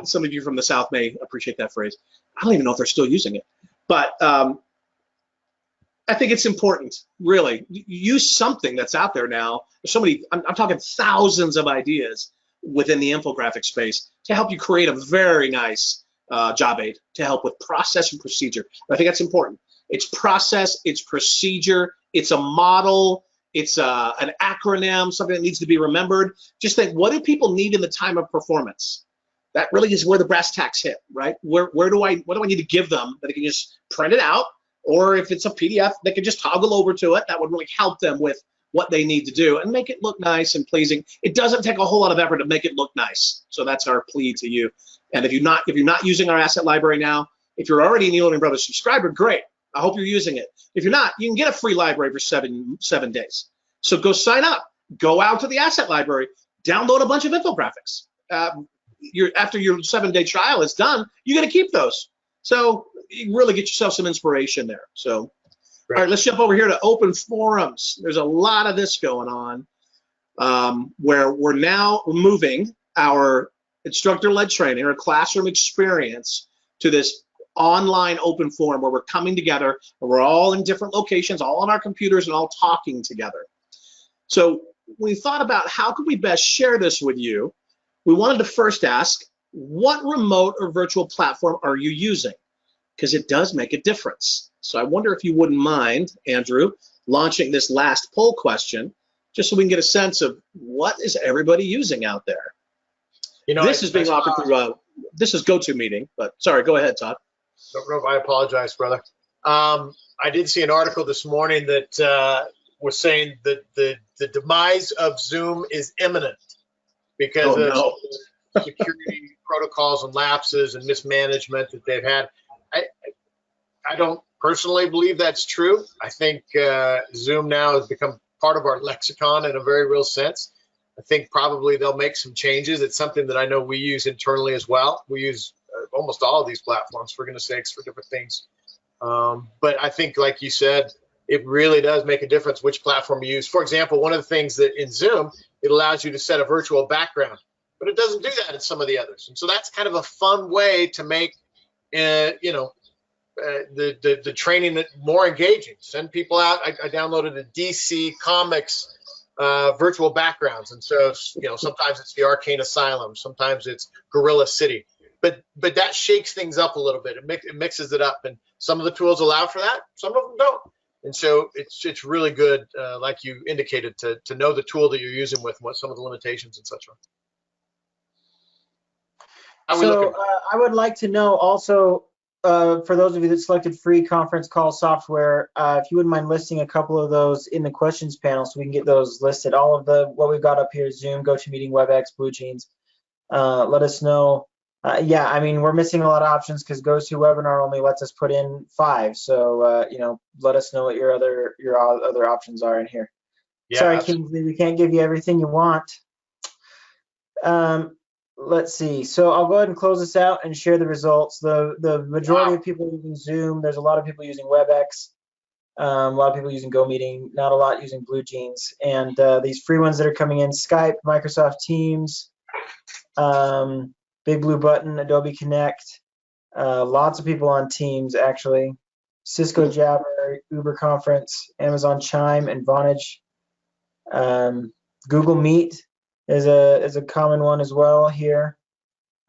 Some of you from the South may appreciate that phrase. I don't even know if they're still using it, but I think it's important, really. Use something that's out there now. There's so many, I'm talking thousands of ideas within the infographic space to help you create a very nice job aid to help with process and procedure. I think that's important. It's process, it's procedure, it's a model, it's an acronym, something that needs to be remembered. Just think, what do people need in the time of performance? That really is where the brass tacks hit, right? What do I need to give them that they can just print it out? Or if it's a PDF, they can just toggle over to it. That would really help them with what they need to do and make it look nice and pleasing. It doesn't take a whole lot of effort to make it look nice. So that's our plea to you. And if you're not using our asset library now, if you're already an ELearning Brothers subscriber, great. I hope you're using it. If you're not, you can get a free library for seven days. So go sign up. Go out to the asset library. Download a bunch of infographics. After your 7-day trial is done, you're going to keep those. So you really get yourself some inspiration there. So, All right, let's jump over here to open forums. There's a lot of this going on where we're now moving our instructor-led training or classroom experience to this online open forum where we're coming together and we're all in different locations, all on our computers and all talking together. So we thought about how could we best share this with you. We wanted to first ask, what remote or virtual platform are you using? Because it does make a difference. So I wonder if you wouldn't mind, Andrew, launching this last poll question, just so we can get a sense of what is everybody using out there. This is being offered through, this is GoToMeeting, but sorry, go ahead, Todd. No, I apologize, brother. I did see an article this morning that was saying that the demise of Zoom is imminent because of security protocols and lapses and mismanagement that they've had. I don't personally believe that's true. I think Zoom now has become part of our lexicon in a very real sense. I think probably they'll make some changes. It's something that I know we use internally as well. We use almost all of these platforms, for goodness sakes, for different things. But I think, like you said, it really does make a difference which platform you use. For example, one of the things that in Zoom, it allows you to set a virtual background, but it doesn't do that in some of the others. And so that's kind of a fun way to make, the training more engaging. Send people out. I downloaded a DC Comics virtual backgrounds, and so sometimes it's the Arcane Asylum, sometimes it's Gorilla City, but that shakes things up a little bit. It mixes it up, and some of the tools allow for that, some of them don't. And so it's really good, like you indicated, to know the tool that you're using with what some of the limitations and such are. So I would like to know also, for those of you that selected free conference call software, if you wouldn't mind listing a couple of those in the questions panel so we can get those listed. All of what we've got up here, Zoom, GoToMeeting, WebEx, BlueJeans. Let us know Yeah, I mean, we're missing a lot of options because GoToWebinar only lets us put in 5. So, let us know what your other options are in here. Yeah, Sorry, absolutely. Kingsley, we can't give you everything you want. Let's see. So I'll go ahead and close this out and share the results. The majority of people using Zoom. There's a lot of people using WebEx. A lot of people using GoMeeting. Not a lot using BlueJeans. And these free ones that are coming in: Skype, Microsoft Teams, Big Blue Button, Adobe Connect. Lots of people on Teams actually. Cisco Jabber, Uber Conference, Amazon Chime, and Vonage. Google Meet is a common one as well here.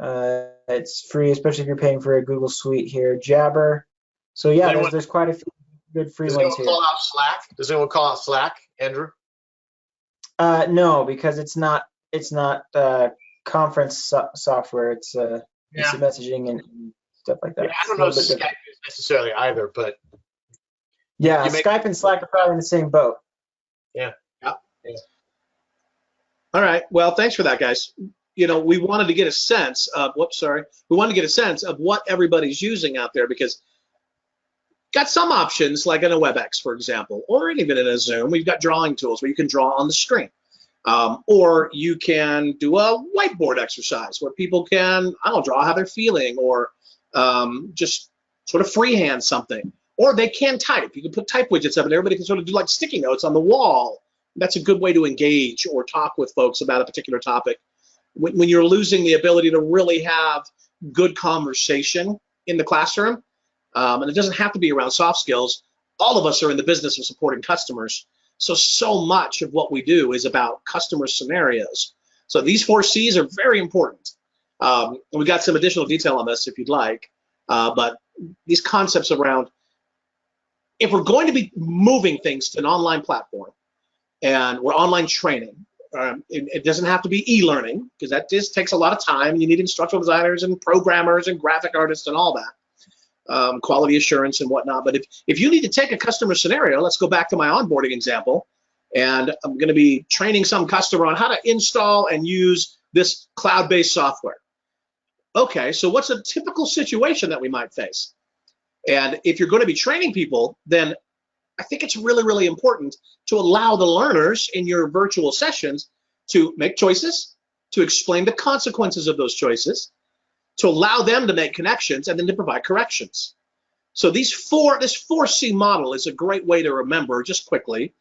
It's free, especially if you're paying for a Google Suite here. Jabber. So yeah, there's quite a few good free ones here. Does anyone call out Slack? Does anyone call out Slack, Andrew? No, because it's not conference software. It's instant messaging and stuff like that. Yeah, I don't know if Skype is necessarily either, but yeah, Skype and Slack are probably in the same boat. Yeah. All right. Well, thanks for that, guys. We wanted to get a sense of we wanted to get a sense of what everybody's using out there, because got some options like in a WebEx, for example, or even in a Zoom. We've got drawing tools where you can draw on the screen. Or you can do a whiteboard exercise where people can, draw how they're feeling, or just sort of freehand something. Or they can type. You can put type widgets up and everybody can sort of do like sticky notes on the wall. That's a good way to engage or talk with folks about a particular topic. When you're losing the ability to really have good conversation in the classroom, and it doesn't have to be around soft skills. All of us are in the business of supporting customers. So much of what we do is about customer scenarios. So these 4 C's are very important. And we got some additional detail on this if you'd like. But these concepts around, if we're going to be moving things to an online platform and we're online training, it doesn't have to be e-learning, because that just takes a lot of time. You need instructional designers and programmers and graphic artists and all that. Quality assurance and whatnot. But if you need to take a customer scenario, let's go back to my onboarding example, and I'm going to be training some customer on how to install and use this cloud-based software. Okay, so what's a typical situation that we might face? And if you're going to be training people, then I think it's really, really important to allow the learners in your virtual sessions to make choices, to explain the consequences of those choices, to allow them to make connections, and then to provide corrections. So this 4C model is a great way to remember, just quickly.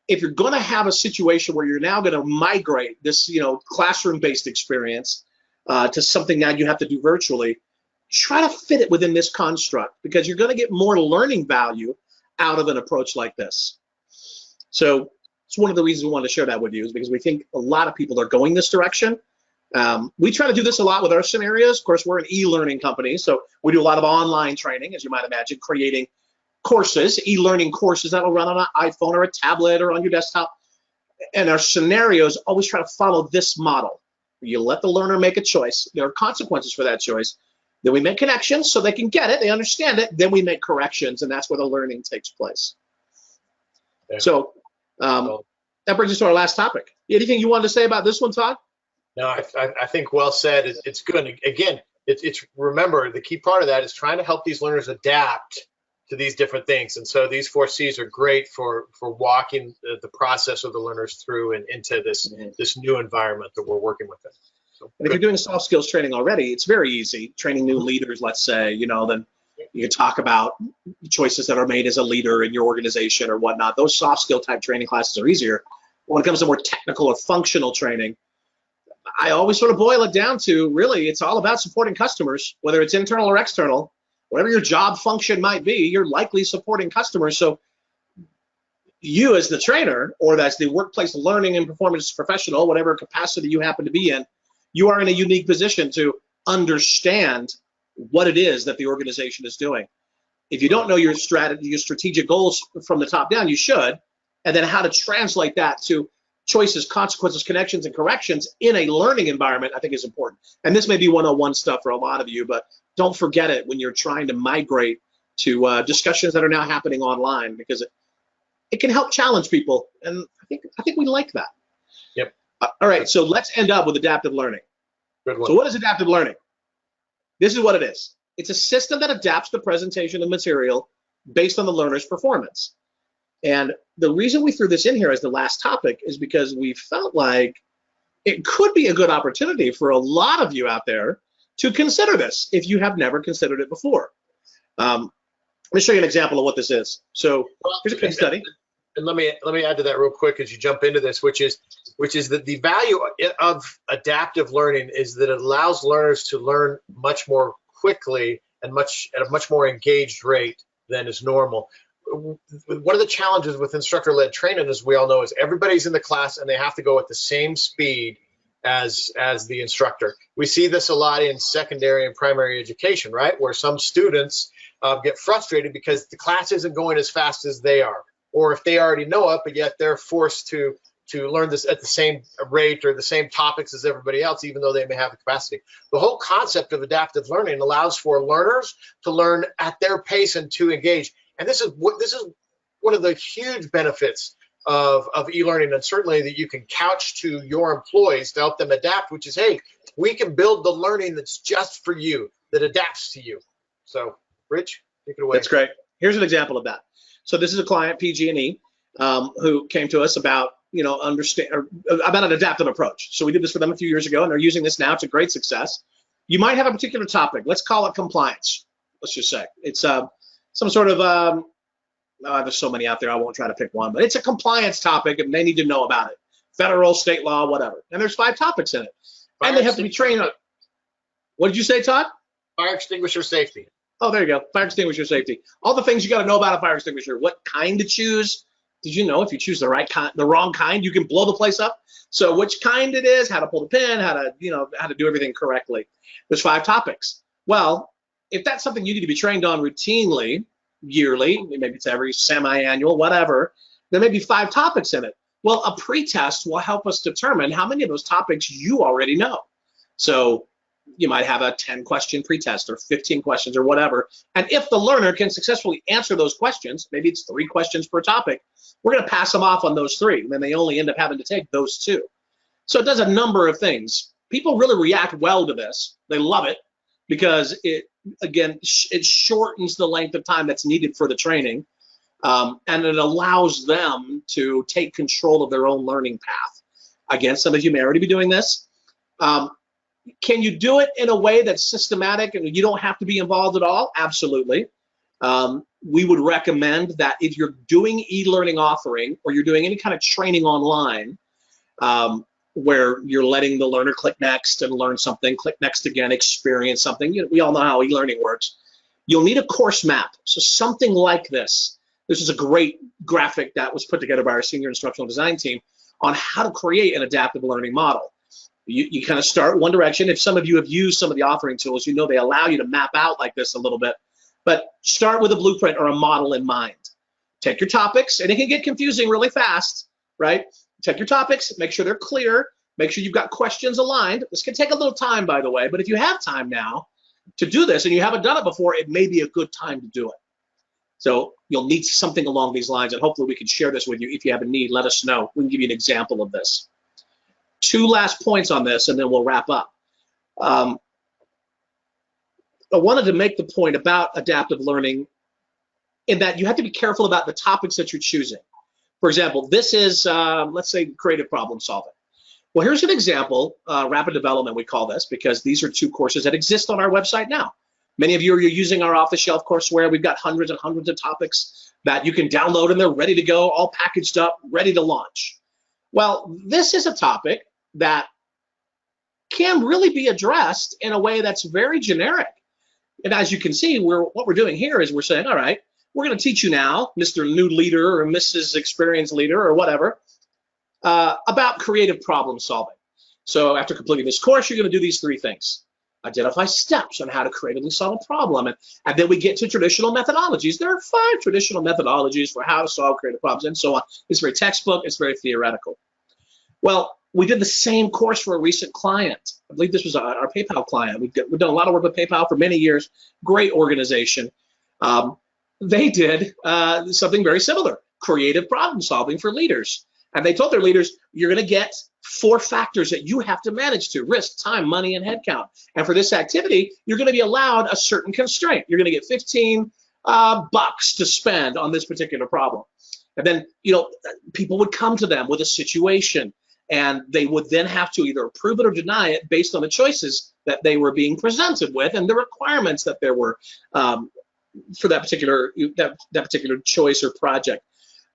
If you're going to have a situation where you're now going to migrate this, classroom-based experience to something now you have to do virtually, try to fit it within this construct, because you're going to get more learning value out of an approach like this. So it's one of the reasons we wanted to share that with you, is because we think a lot of people are going this direction. We try to do this a lot with our scenarios. Of course, we're an e-learning company, so we do a lot of online training, as you might imagine, creating courses, e-learning courses that will run on an iPhone or a tablet or on your desktop. And our scenarios always try to follow this model. You let the learner make a choice. There are consequences for that choice. Then we make connections so they can get it, they understand it. Then we make corrections, and that's where the learning takes place. Yeah. So that brings us to our last topic. Anything you wanted to say about this one, Todd? No, I think well said. It's good. Again, it's remember, the key part of that is trying to help these learners adapt to these different things. And so these 4 C's are great for walking the process of the learners through and into this new environment that we're working with. So, and if you're doing soft skills training already, it's very easy. Training new leaders, let's say, then you can talk about choices that are made as a leader in your organization or whatnot. Those soft skill type training classes are easier. When it comes to more technical or functional training, I always sort of boil it down to, really, it's all about supporting customers, whether it's internal or external. Whatever your job function might be, you're likely supporting customers. So you as the trainer, or as the workplace learning and performance professional, whatever capacity you happen to be in, you are in a unique position to understand what it is that the organization is doing. If you don't know your strategy, your strategic goals from the top down, you should, and then how to translate that to choices, consequences, connections, and corrections in a learning environment, I think is important. And this may be 101 stuff for a lot of you, but don't forget it when you're trying to migrate to discussions that are now happening online, because it can help challenge people, and I think we like that. Yep. All right, so let's end up with adaptive learning. Good one. So what is adaptive learning? This is what it is. It's a system that adapts the presentation of material based on the learner's performance. And the reason we threw this in here as the last topic is because we felt like it could be a good opportunity for a lot of you out there to consider this if you have never considered it before. Let me show you an example of what this is. So here's a case study. And let me add to that real quick as you jump into this, which is that the value of adaptive learning is that it allows learners to learn much more quickly and at a much more engaged rate than is normal. One of the challenges with instructor-led training, as we all know, is everybody's in the class and they have to go at the same speed as the instructor. We see this a lot in secondary and primary education, right? Where some students get frustrated because the class isn't going as fast as they are, or if they already know it, but yet they're forced to learn this at the same rate or the same topics as everybody else, even though they may have the capacity. The whole concept of adaptive learning allows for learners to learn at their pace and to engage. And this is one of the huge benefits of e-learning, and certainly that you can couch to your employees to help them adapt, which is, hey, we can build the learning that's just for you, that adapts to you. So, Rich, take it away. That's great. Here's an example of that. So this is a client, PG&E, who came to us about about an adaptive approach. So we did this for them a few years ago, and they're using this now. It's a great success. You might have a particular topic. Let's call it compliance. Let's just say it's some sort of there's so many out there, I won't try to pick one, but it's a compliance topic and they need to know about it. Federal, state law, whatever. And there's 5 topics in it. And they have to be trained on it. What did you say, Todd? Fire extinguisher safety. Oh, there you go. Fire extinguisher safety. All the things you got to know about a fire extinguisher. What kind to choose? Did you know if you choose the wrong kind, you can blow the place up? So which kind it is, how to pull the pin, how to do everything correctly. There's 5 topics. Well, if that's something you need to be trained on routinely, yearly, maybe it's every semi-annual, whatever, there may be 5 topics in it. Well, a pretest will help us determine how many of those topics you already know. So you might have a 10-question pretest or 15 questions or whatever. And if the learner can successfully answer those questions, maybe it's 3 questions per topic, we're going to pass them off on those 3. And then they only end up having to take those 2. So it does a number of things. People really react well to this. They love it because it shortens the length of time that's needed for the training. And it allows them to take control of their own learning path. Again, some of you may already be doing this. Can you do it in a way that's systematic and you don't have to be involved at all? Absolutely. We would recommend that if you're doing e-learning authoring or you're doing any kind of training online, where you're letting the learner click next and learn something, click next again, experience something. We all know how e-learning works. You'll need a course map. So something like this. This is a great graphic that was put together by our senior instructional design team on how to create an adaptive learning model. You kind of start one direction. If some of you have used some of the authoring tools, you know they allow you to map out like this a little bit. But start with a blueprint or a model in mind. Take your topics, and it can get confusing really fast, right? Check your topics, make sure they're clear, make sure you've got questions aligned. This can take a little time, by the way, but if you have time now to do this and you haven't done it before, it may be a good time to do it. So you'll need something along these lines, and hopefully we can share this with you. If you have a need, let us know. We can give you an example of this. 2 last points on this, and then we'll wrap up. I wanted to make the point about adaptive learning in that you have to be careful about the topics that you're choosing. For example, this is, let's say, creative problem solving. Well, here's an example, rapid development we call this, because these are 2 courses that exist on our website now. Many of you are using our off-the-shelf courseware. We've got hundreds and hundreds of topics that you can download, and they're ready to go, all packaged up, ready to launch. Well, this is a topic that can really be addressed in a way that's very generic. And as you can see, what we're doing here is we're saying, all right, we're going to teach you now, Mr. New Leader or Mrs. Experienced Leader or whatever, about creative problem solving. So after completing this course, you're going to do these 3 things. Identify steps on how to creatively solve a problem. And then we get to traditional methodologies. There are 5 traditional methodologies for how to solve creative problems and so on. It's very textbook. It's very theoretical. Well, we did the same course for a recent client. I believe this was our PayPal client. We've done a lot of work with PayPal for many years. Great organization. They did something very similar, creative problem solving for leaders. And they told their leaders, you're going to get 4 factors that you have to manage to: risk, time, money, and headcount. And for this activity, you're going to be allowed a certain constraint. You're going to get 15 bucks to spend on this particular problem. And then, people would come to them with a situation, and they would then have to either approve it or deny it based on the choices that they were being presented with and the requirements that there were for that particular choice or project.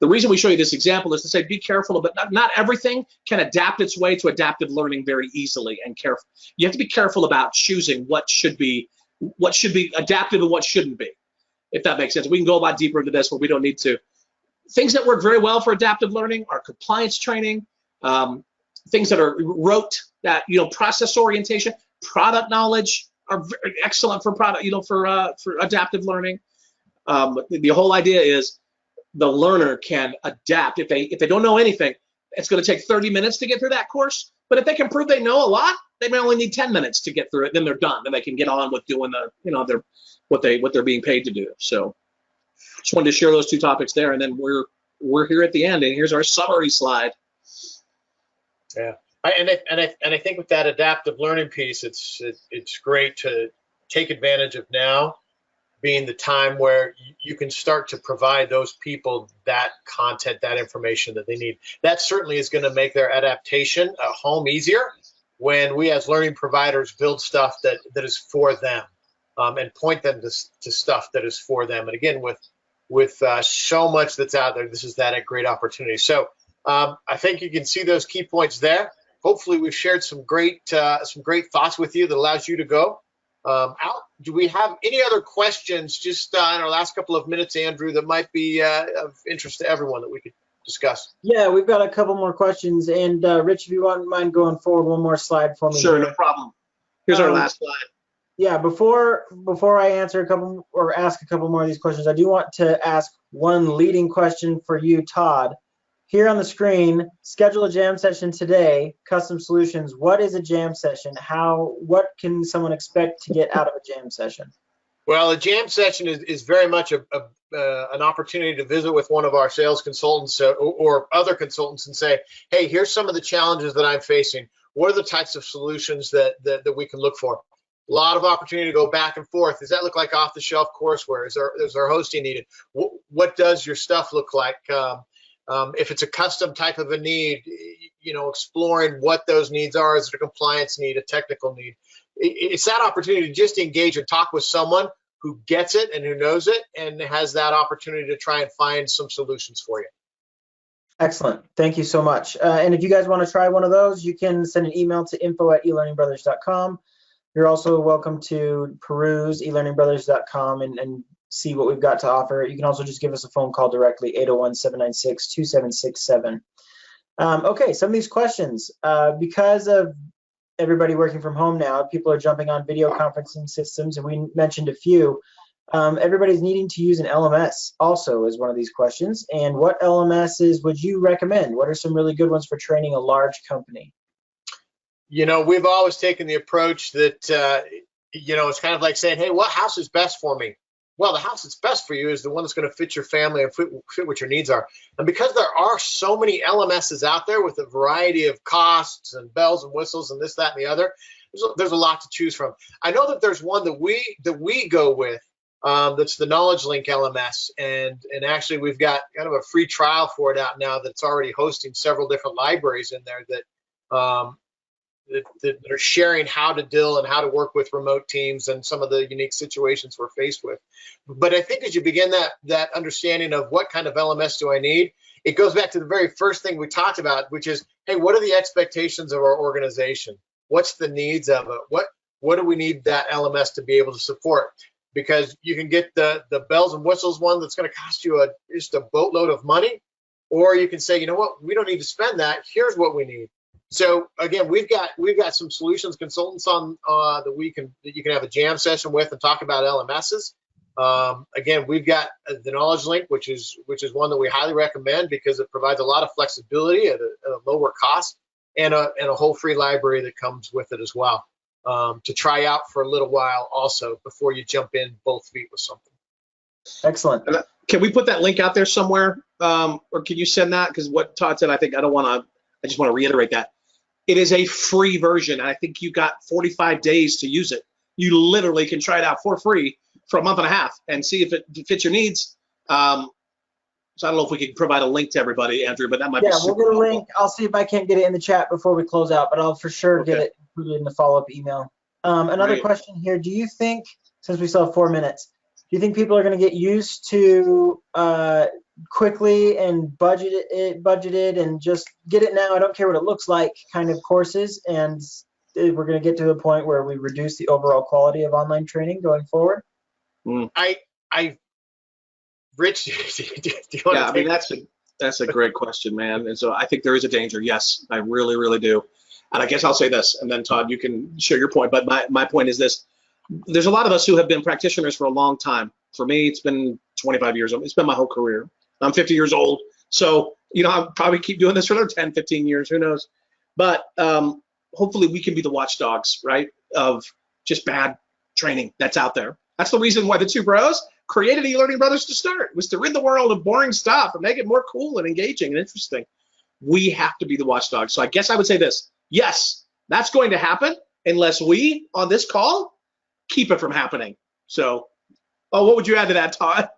The reason we show you this example is to say, be careful, but not everything can adapt its way to adaptive learning very easily and careful. You have to be careful about choosing what should be adaptive and what shouldn't be, if that makes sense. We can go a lot deeper into this, but we don't need to. Things that work very well for adaptive learning are compliance training, things that are rote, that process orientation, product knowledge are very excellent for product, for adaptive learning. The whole idea is the learner can adapt. If they don't know anything, it's going to take 30 minutes to get through that course. But if they can prove they know a lot, they may only need 10 minutes to get through it. Then they're done, and they can get on with doing what they're being paid to do. So, just wanted to share those 2 topics there, and then we're here at the end, and here's our summary slide. Yeah, I think with that adaptive learning piece, it's great to take advantage of now being the time where you can start to provide those people that content, that information that they need. That certainly is going to make their adaptation at home easier when we as learning providers build stuff that is for them, and point them to stuff that is for them. And again, with so much that's out there, this is a great opportunity. So I think you can see those key points there. Hopefully we've shared some great thoughts with you that allows you to go out. Do we have any other questions just in our last couple of minutes, Andrew, that might be of interest to everyone that we could discuss? Yeah, we've got a couple more questions. And Rich, if you wouldn't mind going forward one more slide for me. Sure, no problem. Here's our last slide. Yeah, before I answer a couple or ask a couple more of these questions, I do want to ask one leading question for you, Todd. Here on the screen, schedule a jam session today, custom solutions. What is a jam session? What can someone expect to get out of a jam session? Well, a jam session is very much an opportunity to visit with one of our sales consultants or other consultants and say, hey, here's some of the challenges that I'm facing. What are the types of solutions that we can look for? A lot of opportunity to go back and forth. Does that look like off-the-shelf courseware? Is there hosting needed? What does your stuff look like? If it's a custom type of a need, exploring what those needs are. Is it a compliance need, a technical need? It's that opportunity to just engage and talk with someone who gets it and who knows it and has that opportunity to try and find some solutions for you. Excellent. Thank you so much. And if you guys want to try one of those, you can send an email to info@elearningbrothers.com. You're also welcome to peruse elearningbrothers.com and see what we've got to offer. You can also just give us a phone call directly, 801-796-2767. Okay, some of these questions. Because of everybody working from home now, people are jumping on video conferencing systems, and we mentioned a few. Everybody's needing to use an LMS also is one of these questions. And what LMSs would you recommend? What are some really good ones for training a large company? We've always taken the approach that, it's kind of like saying, hey, what house is best for me? Well, the house that's best for you is the one that's going to fit your family and fit what your needs are. And because there are so many LMSs out there with a variety of costs and bells and whistles and this, that, and the other, there's a lot to choose from. I know that there's one that we go with that's the Knowledge Link LMS. And actually, we've got kind of a free trial for it out now that's already hosting several different libraries in there that are sharing how to deal and how to work with remote teams and some of the unique situations we're faced with. But I think as you begin that understanding of what kind of LMS do I need, it goes back to the very first thing we talked about, which is, hey, what are the expectations of our organization? What's the needs of it? What do we need that LMS to be able to support? Because you can get the bells and whistles one that's going to cost you just a boatload of money, or you can say, you know what, we don't need to spend that. Here's what we need. So again, we've got some solutions consultants on that you can have a jam session with and talk about LMSs. Again, we've got the Knowledge Link, which is one that we highly recommend because it provides a lot of flexibility at a lower cost and a whole free library that comes with it as well, to try out for a little while also before you jump in both feet with something. Excellent. Can we put that link out there somewhere or can you send that? Because what Todd said, I just want to reiterate that. It is a free version. I think you got 45 days to use it. You literally can try it out for free for a month and a half and see if it fits your needs. So I don't know if we can provide a link to everybody, Andrew, but that might be super we'll get a helpful. link. I'll see if I can't get it in the chat before we close out, but I'll for sure get it included in the follow-up email. Another Great. question here. Do you think, since we still have 4 minutes, do you think people are going to get used to quickly and budgeted and just get it now, I don't care what it looks like kind of courses, and we're going to get to a point where we reduce the overall quality of online training going forward? Rich, do you want to I mean, that's a great question, man. And so I think there is a danger. Yes, I really, really do. And I guess I'll say this, and then Todd, you can share your point. But my point is this: there's a lot of us who have been practitioners for a long time. For me, it's been 25 years. It's been my whole career. I'm 50 years old, so I'll probably keep doing this for another 10, 15 years. Who knows? But hopefully, we can be the watchdogs, right, of just bad training that's out there. That's the reason why the two bros created ELearning Brothers to start, was to rid the world of boring stuff and make it more cool and engaging and interesting. We have to be the watchdogs. So I guess I would say this: yes, that's going to happen unless we on this call keep it from happening. So, what would you add to that, Todd?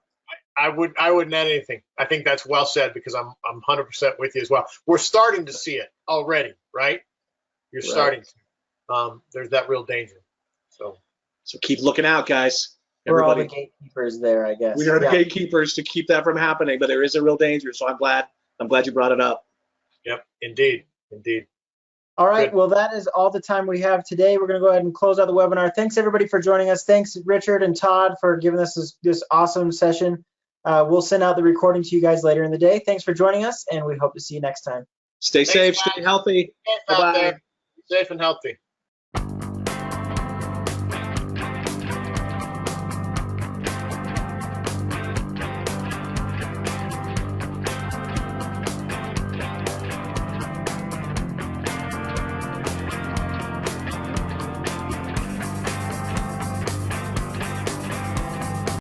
I wouldn't add anything. I think that's well said, because I'm 100% with you as well. We're starting to see it already, right? You're starting to. There's that real danger. So keep looking out, guys. We're all the gatekeepers there, I guess. We are the gatekeepers to keep that from happening, but there is a real danger. So I'm glad you brought it up. Yep, indeed. All right, Good. well, that is all the time we have today. We're going to go ahead and close out the webinar. Thanks, everybody, for joining us. Thanks, Richard and Todd, for giving us this awesome session. We'll send out the recording to you guys later in the day. Thanks for joining us, and we hope to see you next time. Stay safe, stay healthy. Safe out there. Safe and healthy.